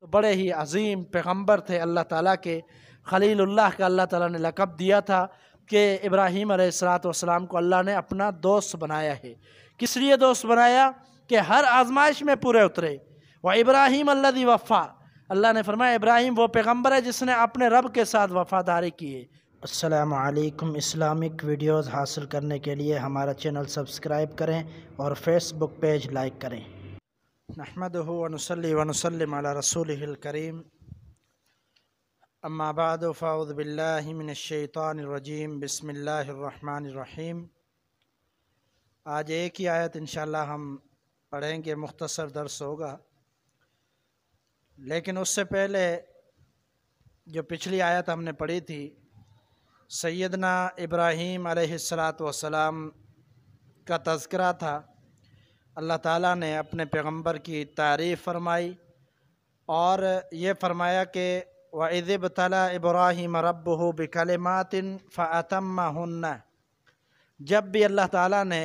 बड़े ही अजीम पैगम्बर थे अल्लाह ताला के। खलीलुल्लाह का अल्लाह ताला ने लक़ब दिया था कि इब्राहीम अलैहिस्सलाम को अल्लाह ने अपना दोस्त बनाया है। किस लिए दोस्त बनाया? कि हर आजमाइश में पूरे उतरे। व इब्राहीम अल्लज़ी वफ़ा, अल्लाह ने फरमाया इब्राहीम वो पैगम्बर है जिसने अपने रब के साथ वफ़ादारी की है। अस्सलामु अलैकुम। इस्लामिक वीडियोज़ हासिल करने के लिए हमारा चैनल सब्सक्राइब करें और फेसबुक पेज लाइक करें। नहमदुहु व नुसल्ली व नुसल्लिम अला रसूलिहिल करीम, अम्मा बाद, फ़अऊज़ु बिल्लाहि मिनश शैतानिर रजीम, बिस्मिल्लाहिर रहमानिर रहीम। आज एक ही आयत इंशाअल्लाह हम पढ़ेंगे, मुख्तसर दर्स होगा। लेकिन उससे पहले जो पिछली आयत हमने पढ़ी थी, सैयदना इब्राहीम अलैहिस्सलातु वस्सलाम का तज़किरा था। अल्लाह ताला ने अपने पैगम्बर की तारीफ़ फरमाई और ये फरमाया कि वइज़ इब्तला इब्राहीम रब्बुहु बिकलिमातिन फ़अतम्महुन्ना। जब भी अल्लाह ताला ने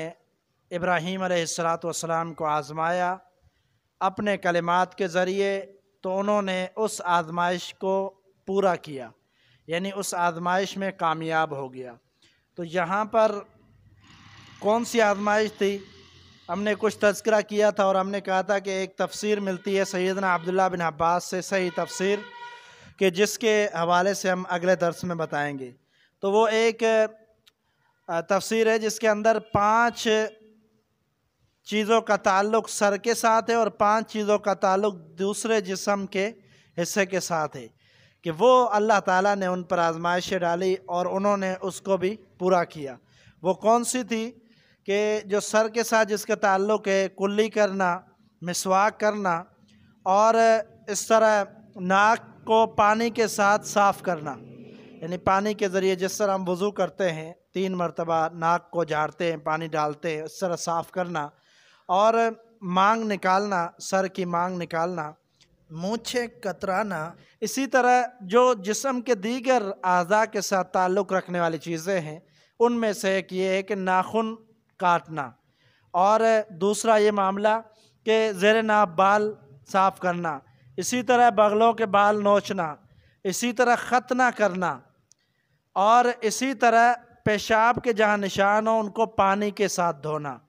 इब्राहीम अलैहिस्सलातु वस्सलाम को आज़माया अपने कलिमात के ज़रिए, तो उन्होंने उस आज़माइश को पूरा किया, यानी उस आज़माइश में कामयाब हो गया। तो यहाँ पर कौन सी आज़माइश थी? हमने कुछ तज़किरा किया था और हमने कहा था कि एक तफसीर मिलती है सैयदना अब्दुल्लाह बिन अब्बास से, सही तफसीर, कि जिसके हवाले से हम अगले दर्स में बताएंगे। तो वो एक तफसीर है जिसके अंदर 5 चीज़ों का ताल्लुक़ सर के साथ है और 5 चीज़ों का ताल्लुक़ दूसरे जिस्म के हिस्से के साथ है, कि वो अल्लाह ताला ने उन पर आज़माइशें डाली और उन्होंने उसको भी पूरा किया। वो कौन सी थी? कि जो सर के साथ जिसका ताल्लुक़ है, कुल्ली करना, मिसवाक करना और इस तरह नाक को पानी के साथ साफ़ करना, यानी पानी के ज़रिए जिस तरह हम वज़ू करते हैं 3 मरतबा नाक को झाड़ते हैं, पानी डालते हैं, इस तरह साफ़ करना और मांग निकालना, सर की मांग निकालना, मूँछें कतराना। इसी तरह जो जिस्म के दीगर आज़ा के साथ ताल्लुक़ रखने वाली चीज़ें हैं, उनमें से एक ये है कि नाखून काटना, और दूसरा ये मामला कि ज़ेर नाप बाल साफ़ करना, इसी तरह बगलों के बाल नोचना, इसी तरह ख़तना करना, और इसी तरह पेशाब के जहाँ निशान हो उनको पानी के साथ धोना।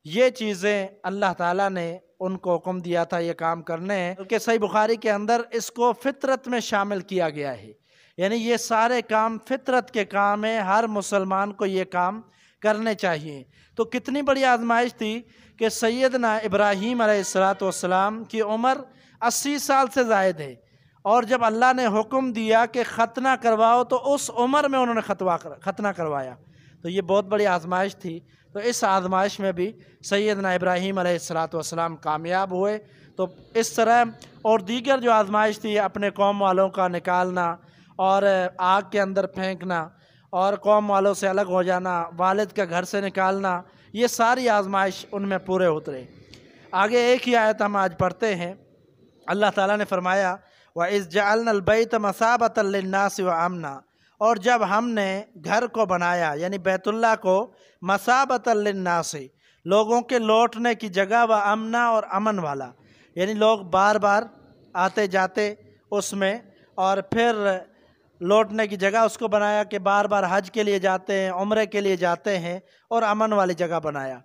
ये चीज़ें अल्लाह ताला ने उनको हुक्म दिया था ये काम करने हैं, क्योंकि सही बुखारी के अंदर इसको फ़ितरत में शामिल किया गया है, यानी ये सारे काम फ़ितरत के काम हैं, हर मुसलमान को ये काम करने चाहिए। तो कितनी बड़ी आजमाइश थी कि सैयदना इब्राहीम अलैहिस्सलातु वस्सलाम की उम्र 80 साल से ज़ायद है, और जब अल्लाह ने हुक्म दिया कि ख़तना करवाओ तो उस उम्र में उन्होंने ख़तना करवाया। तो ये बहुत बड़ी आजमाइश थी। तो इस आजमाइश में भी सैयदना इब्राहीम अलैहिस्सलातु वस्सलाम कामयाब हुए। तो इस तरह और दीगर जो आजमाइश थी, अपने कौम वालों का निकालना और आग के अंदर फेंकना और कौम वालों से अलग हो जाना, वालिद का घर से निकालना, ये सारी आजमाइश उनमें पूरे उतरे। आगे एक ही आयत हम आज पढ़ते हैं। अल्लाह ताला ने फरमाया वइज़ जअलनल बैत मसाबतल लिन्नास व अमना, और जब हमने घर को बनाया यानी बैतुल्लाह को मसाबतल लिन्नास, लोगों के लौटने की जगह, व अमना और अमन वाला, यानी लोग बार बार आते जाते उसमें, और फिर लौटने की जगह उसको बनाया कि बार बार हज के लिए जाते हैं, उम्रे के लिए जाते हैं, और अमन वाली जगह बनाया।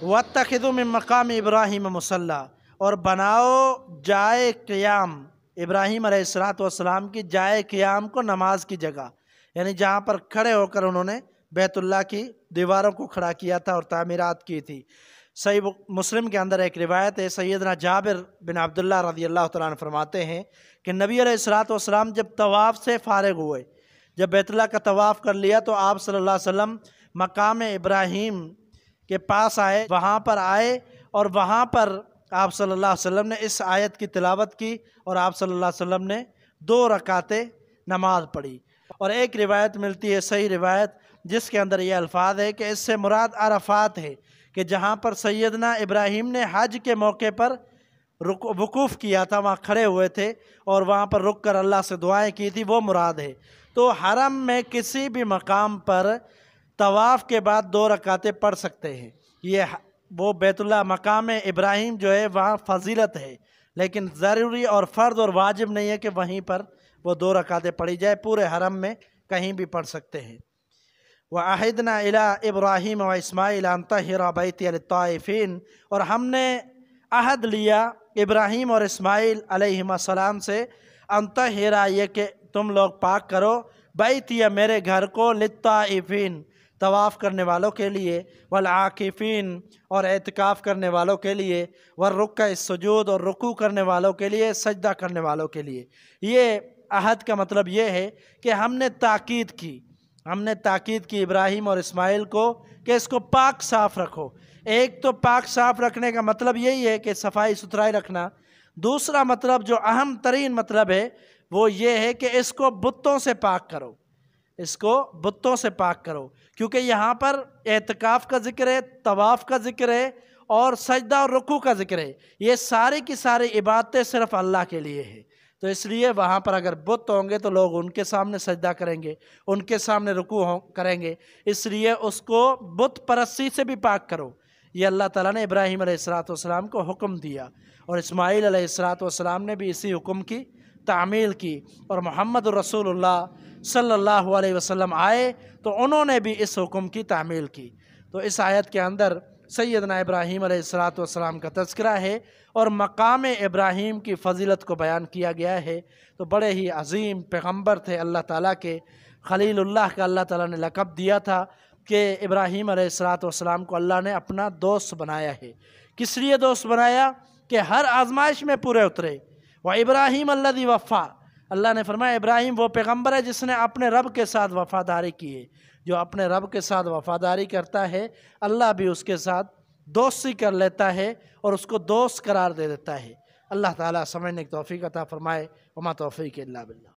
वत्तखिज़ू मिन मक़ाम इब्राहीम मुसल्ला, और बनाओ जाए क़ियाम, इब्राहीम अलैहिस्सलातु वस्सलाम की जाए क़ियाम को नमाज की जगह, यानी जहाँ पर खड़े होकर उन्होंने बैतुल्लाह की दीवारों को खड़ा किया था और तामीरात की थी। सही मुस्लिम के अंदर एक रिवायत है, सैयदना जाबिर बिन अब्दुल्लाह रज़ियल्लाहु तआला अन्हु फरमाते हैं कि नबी अलैहिस्सलातु वस्सलाम जब तवाफ़ से फ़ारिग हुए, जब बैतुल्लाह का तवाफ़ कर लिया, तो आप सल्लल्लाहु अलैहि वसल्लम मकाम इब्राहीम के पास आए, वहाँ पर आए, और वहाँ पर आप सल्लल्लाहु अलैहि वसल्लम ने इस आयत की तिलावत की और आप सल्लल्लाहु अलैहि वसल्लम ने 2 रकातें नमाज पढ़ी। और एक रिवायत मिलती है, सही रिवायत, जिसके अंदर ये अल्फाज है कि इससे मुराद अरफात है, कि जहाँ पर सैयदना इब्राहीम ने हज के मौके पर वक़ूफ़ किया था, वहाँ खड़े हुए थे और वहाँ पर रुक कर अल्लाह से दुआएं की थी, वो मुराद है। तो हरम में किसी भी मकाम पर तवाफ़ के बाद 2 रकातें पढ़ सकते हैं। ये वो बैतुल्लाह मकाम इब्राहीम जो है वहाँ फजीलत है, لیکن ضروری اور فرض اور واجب نہیں ہے کہ وہیں پر وہ 2 رکعتیں پڑھی جائے، پورے حرم میں کہیں بھی پڑھ سکتے ہیں۔ وَعَهِدْنَا إِلَىٰ إِبْرَاهِيمَ وَإِسْمَاعِيلَ أَن طَهِّرَ بَيْتِيَ لِلطَّائِفِينَ، اور ہم نے عہد لیا ابراہیم اور اسماعیل علیہم السلام سے، ان طَهِّرَ یہ کہ تم لوگ پاک کرو، بیتیہ میرے گھر کو، للطائفین طواف کرنے والوں کے لیے، والعاکفین اور اعتکاف کرنے والوں کے لیے، والرکع السجود اور رکوع کرنے والوں کے لیے، سجدہ کرنے والوں کے لیے۔ یہ عہد کا مطلب یہ ہے کہ ہم نے تاکید کی ابراہیم اور اسماعیل کو کہ اس کو پاک صاف رکھو۔ ایک تو پاک صاف رکھنے کا مطلب یہی ہے کہ صفائی ستھرائی رکھنا، دوسرا مطلب جو اہم ترین مطلب ہے وہ یہ ہے کہ اس کو بتوں سے پاک کرو، اس کو بتوں سے پاک کرو، کیونکہ یہاں پر اعتکاف کا ذکر ہے، طواف کا ذکر ہے اور سجدہ اور رکوع کا ذکر ہے۔ یہ ساری کی ساری عبادتیں صرف اللہ کے لیے ہیں، تو اس لیے وہاں پر اگر بت ہوں گے تو لوگ ان کے سامنے سجدہ کریں گے، ان کے سامنے رکوع کریں گے، اس لیے اس کو بت پرستی سے بھی پاک کرو۔ یہ اللہ تعالیٰ نے ابراہیم علیہ السلام کو حکم دیا، اور اسماعیل علیہ السلام نے بھی اسی حکم کی تعمیل کی، اور محمد رسول اللہ صلی اللہ علیہ وسلم آئے تو انہوں نے بھی اس حکم کی تعمیل کی۔ تو اس آیت کے اندر سیدنا ابراہیم علیہ السلام کا تذکرہ ہے اور مقام ابراہیم کی فضیلت کو بیان کیا گیا ہے۔ تو بڑے ہی عظیم پیغمبر تھے اللہ تعالیٰ کے، خلیل اللہ کا اللہ تعالیٰ نے لقب دیا تھا کہ ابراہیم علیہ السلام کو اللہ نے اپنا دوست بنایا ہے۔ کس لیے دوست بنایا؟ کہ ہر آزمائش میں پورے اترے۔ وَإِبْرَاهِيمَ الَّذِي وَفَّى، اللہ نے فرمایا ابراہیم وہ پیغمبر ہے جس نے اپنے رب کے ساتھ وفاداری کی ہے۔ جو اپنے رب کے ساتھ وفاداری کرتا ہے اللہ بھی اس کے ساتھ دوستی کر لیتا ہے اور اس کو دوست قرار دے دیتا ہے۔ اللہ تعالیٰ سمجھنے کی توفیق عطا فرمائے۔ وما توفیق الا باللہ۔